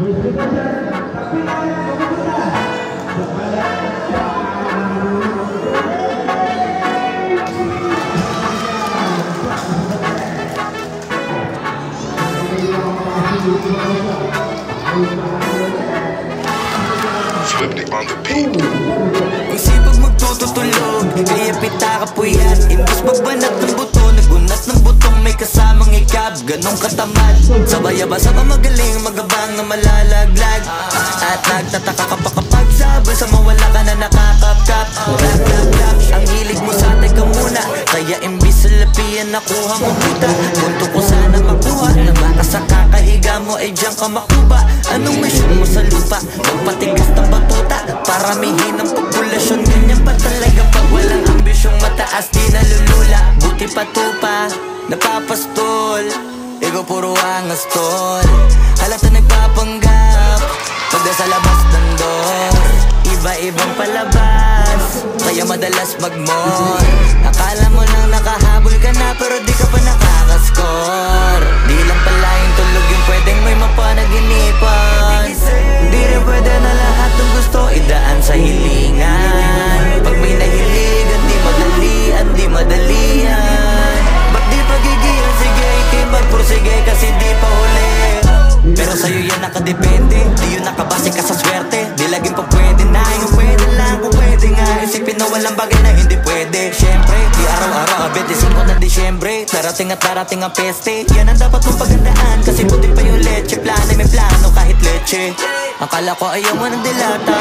Flip on the beat. Ang sipag magtututulog, kaya pita ka puyat. Imbis magbanat ng buto, nagunat ng butong may kasamang ikab. Ganong katamad, sabay-abasa ka magaling, magabang na malalaglag. At nagtataka ka pa kapag sabay sa mawala ka na nakakapkap. Rap, rap, rap, ang hilig mo sa teka muna, kaya imbis sa lapian nakuha mo kita. Punto ko sana makuha, na makasa kakahiga mo ay diyan ka makuba. Anong mission mo sa lupa? Magpatigas ng batuta, paramihin ang populasyon. Ganyan pa talaga pag walang ambisyong mataas, di nalulula. Buti pa tupa, napapastol, ikaw puro angas tol. Halata nagpapanggap, pag sa labas ng door, iba-ibang palabas, kaya madalas mag-mall. Akala mo lang nakahabol ka na, pero di ka pa nakakascore. Di lang pala yung tulog yung pwedeng may mapanaginipan. Di rin pwede na lahat ng gusto idaan sa hilingan. Pag may nahiligan, di madalian, di madalian. Ba't di pagigilan, sige, ikay magpursige kasi di pa huli. Pero sa'yo yan nakadepende, di yun nakabase ka sa swerte. Di laging pa pwede na, yung pwede lang kung pwede nga. Isipin na walang bagay na hindi pwede. Siyempre, di araw-araw, 25 ng Disyembre. Darating at darating ang peste, yan ang dapat mong pagandaan. Kasi puti pa yung leche, plano may plano kahit leche. Akala ko ayaw mo ng dilata,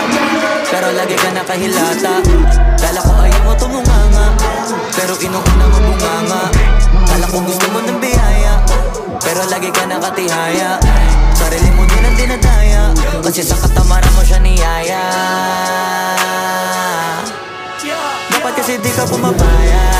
pero lagi ka nakahilata. Kala ko ayaw mo tumunganga, pero inuuna mo bunganga. Kala ko gusto mo ng biyaya, pero lagi ka nakatihaya. Sarili mo din ang dinadaya, kasi sa katamaran mo siya niyaya. Dapat kasi di ka pumapaya.